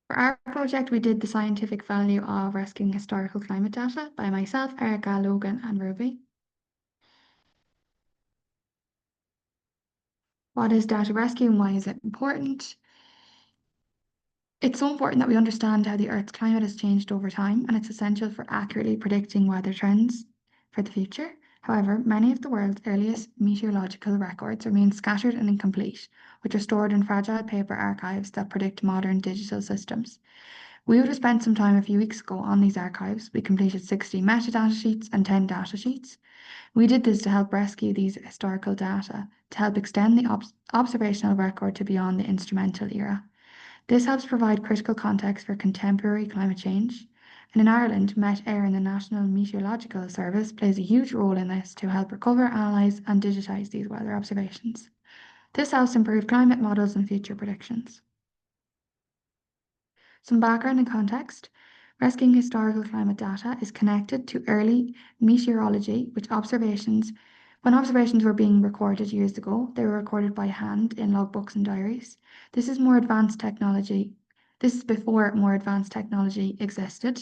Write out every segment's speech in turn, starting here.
For our project, we did the scientific value of rescuing historical climate data by myself, Erica, Logan, and Ruby. What is data rescue and why is it important? It's so important that we understand how the Earth's climate has changed over time, and it's essential for accurately predicting weather trends for the future. However, many of the world's earliest meteorological records remain scattered and incomplete, which are stored in fragile paper archives that predict modern digital systems. We would have spent some time a few weeks ago on these archives. We completed 60 metadata sheets and 10 data sheets. We did this to help rescue these historical data, to help extend the observational record to beyond the instrumental era. This helps provide critical context for contemporary climate change. And in Ireland, Met Éireann, the National Meteorological Service, plays a huge role in this to help recover, analyse, and digitise these weather observations. This helps improve climate models and future predictions. Some background and context. Rescuing historical climate data is connected to early meteorology, when observations were being recorded years ago, they were recorded by hand in logbooks and diaries. This is more advanced technology. This is before more advanced technology existed.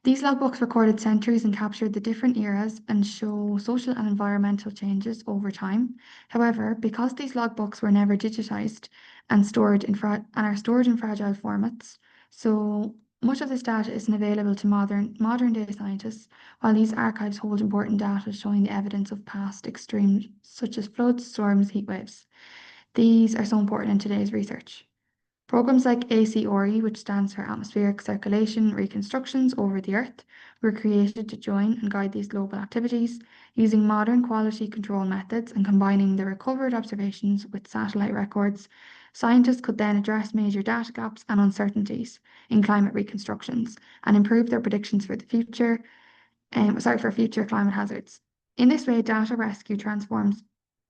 These logbooks recorded centuries and captured the different eras and show social and environmental changes over time. However, because these logbooks were never digitized and are stored in fragile formats, so much of this data isn't available to modern day scientists, while these archives hold important data showing the evidence of past extremes such as floods, storms, heat waves. These are so important in today's research. Programs like ACORE, which stands for Atmospheric Circulation Reconstructions over the Earth, were created to join and guide these global activities using modern quality control methods and combining the recovered observations with satellite records. Scientists could then address major data gaps and uncertainties in climate reconstructions and improve their predictions for the future, for future climate hazards. In this way, data rescue transforms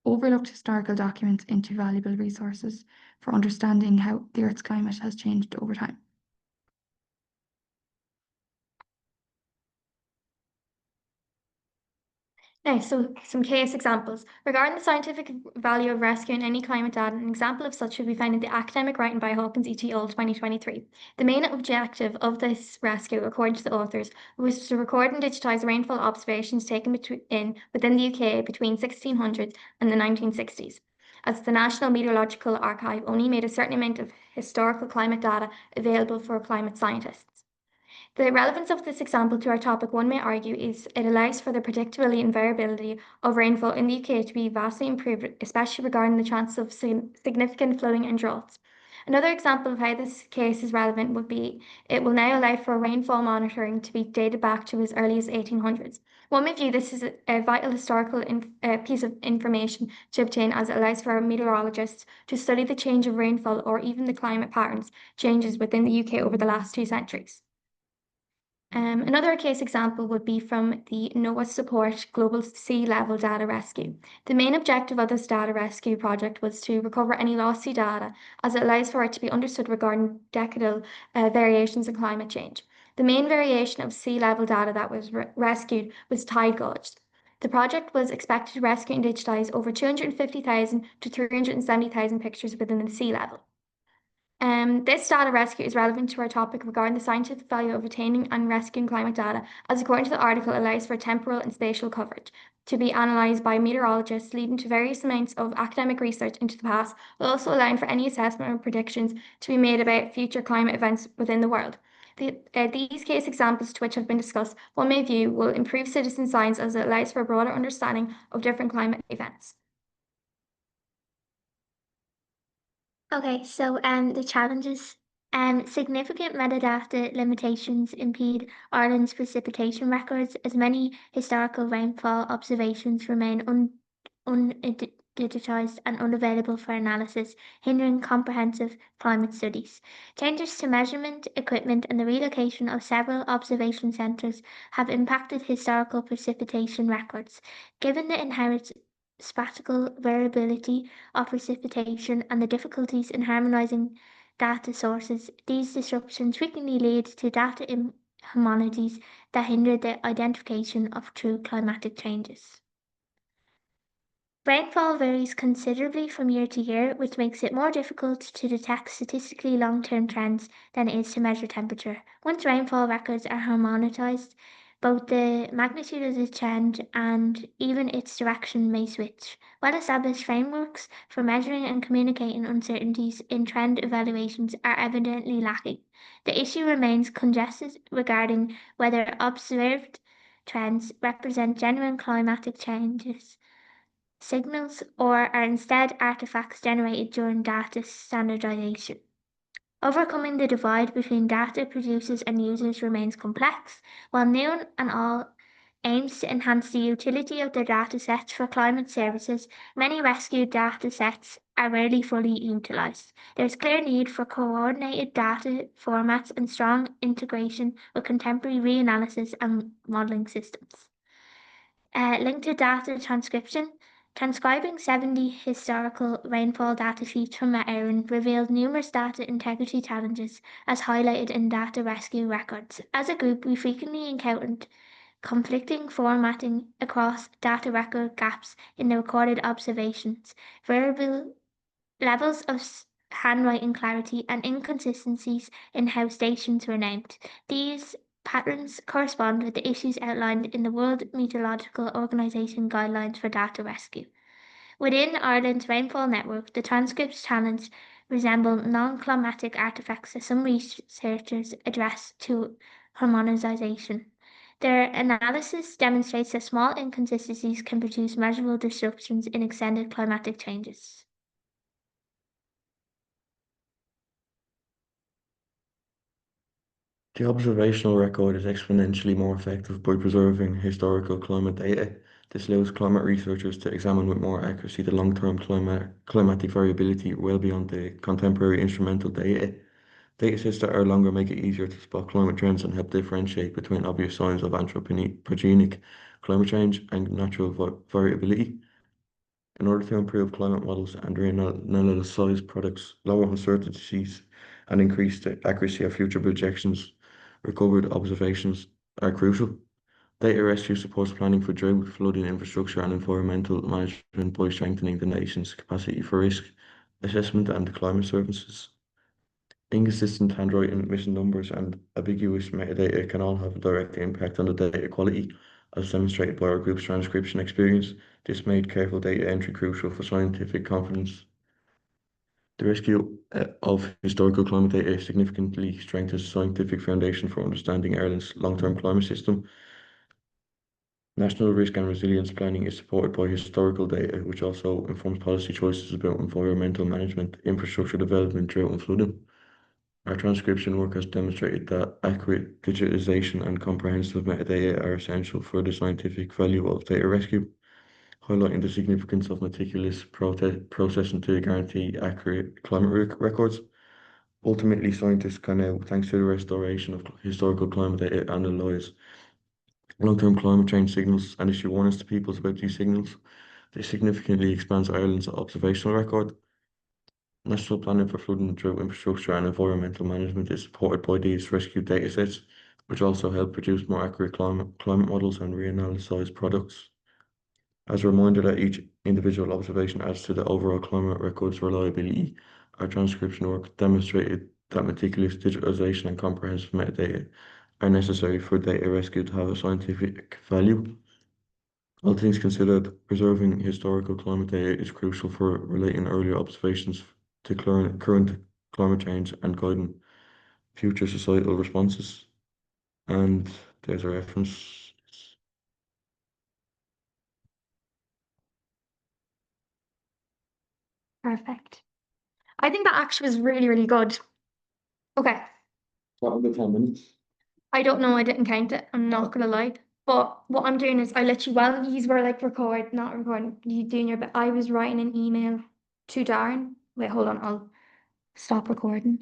overlooked historical documents into valuable resources for understanding how the Earth's climate has changed over time. Now, so some case examples. Regarding the scientific value of rescuing any climate data, an example of such would be found in the academic writing by Hawkins et al. 2023. The main objective of this rescue, according to the authors, was to record and digitise rainfall observations taken within the UK between 1600 and the 1960s, as the National Meteorological Archive only made a certain amount of historical climate data available for climate scientists. The relevance of this example to our topic, one may argue, is it allows for the predictability and variability of rainfall in the UK to be vastly improved, especially regarding the chance of significant flooding and droughts. Another example of how this case is relevant would be it will now allow for rainfall monitoring to be dated back to as early as 1800s. One may view this as a vital historical piece of information to obtain, as it allows for meteorologists to study the change of rainfall or even the climate patterns changes within the UK over the last 2 centuries. Another case example would be from the NOAA Support Global Sea Level Data Rescue. The main objective of this data rescue project was to recover any lost sea data, as it allows for it to be understood regarding decadal variations in climate change. The main variation of sea level data that was rescued was tide gauge. The project was expected to rescue and digitize over 250,000 to 370,000 pictures within the sea level. This data rescue is relevant to our topic regarding the scientific value of attaining and rescuing climate data, as according to the article, allows for temporal and spatial coverage to be analysed by meteorologists, leading to various amounts of academic research into the past, while also allowing for any assessment or predictions to be made about future climate events within the world. These case examples to which have been discussed, one may view, will improve citizen science as it allows for a broader understanding of different climate events. Okay, so the challenges. Significant metadata limitations impede Ireland's precipitation records, as many historical rainfall observations remain undigitized and unavailable for analysis, hindering comprehensive climate studies. Changes to measurement equipment and the relocation of several observation centres have impacted historical precipitation records. Given the inherent spatial variability of precipitation and the difficulties in harmonizing data sources, these disruptions frequently lead to data inhomogenities that hinder the identification of true climatic changes. Rainfall varies considerably from year to year, which makes it more difficult to detect statistically long-term trends than it is to measure temperature. Once rainfall records are harmonized, both the magnitude of the trend and even its direction may switch. Well-established frameworks for measuring and communicating uncertainties in trend evaluations are evidently lacking. The issue remains congested regarding whether observed trends represent genuine climatic changes signals or are instead artifacts generated during data standardization. Overcoming the divide between data producers and users remains complex, while Noon and al. Aims to enhance the utility of their datasets for climate services. Many rescued datasets are rarely fully utilized. There is clear need for coordinated data formats and strong integration with contemporary reanalysis and modeling systems. Linked to data transcription, transcribing 70 historical rainfall data sheets from Mount Erin revealed numerous data integrity challenges as highlighted in data rescue records. As a group, we frequently encountered conflicting formatting across data record gaps in the recorded observations, variable levels of handwriting clarity, and inconsistencies in how stations were named. These patterns correspond with the issues outlined in the World Meteorological Organization guidelines for data rescue. Within Ireland's rainfall network, the transcripts challenge resemble non-climatic artifacts that some researchers address to harmonization. Their analysis demonstrates that small inconsistencies can produce measurable disruptions in extended climatic changes. The observational record is exponentially more effective by preserving historical climate data. This allows climate researchers to examine with more accuracy the long-term climatic variability well beyond the contemporary instrumental data. Datasets that are longer make it easier to spot climate trends and help differentiate between obvious signs of anthropogenic climate change and natural variability. In order to improve climate models and reanalyze products, lower uncertainties, and increase the accuracy of future projections, recovered observations are crucial. Data rescue supports planning for drought, flooding, infrastructure, and environmental management by strengthening the nation's capacity for risk assessment and climate services. Inconsistent handwriting, missing numbers, and ambiguous metadata can all have a direct impact on the data quality, as demonstrated by our group's transcription experience. This made careful data entry crucial for scientific confidence. The rescue of historical climate data significantly strengthens the scientific foundation for understanding Ireland's long-term climate system. National risk and resilience planning is supported by historical data, which also informs policy choices about environmental management, infrastructure development, drought, and flooding. Our transcription work has demonstrated that accurate digitization and comprehensive metadata are essential for the scientific value of data rescue, highlighting the significance of meticulous processing to guarantee accurate climate records. Ultimately, scientists can now, thanks to the restoration of historical climate data, analyze long-term climate change signals and issue warnings to people about these signals. This significantly expands Ireland's observational record. National planning for flooding, drought infrastructure, and environmental management is supported by these rescue datasets, which also help produce more accurate climate models and reanalyze products. As a reminder that each individual observation adds to the overall climate record's reliability, our transcription work demonstrated that meticulous digitization and comprehensive metadata are necessary for data rescue to have a scientific value. All things considered, preserving historical climate data is crucial for relating earlier observations to current climate change and guiding future societal responses. And there's a reference. Perfect. I think that actually was really, really good. Okay. What about 10 minutes? I don't know, I didn't count it. I'm not gonna lie. But what I'm doing is I literally, while you were like not recording, you doing your bit, I was writing an email to Darren. Wait, hold on, I'll stop recording.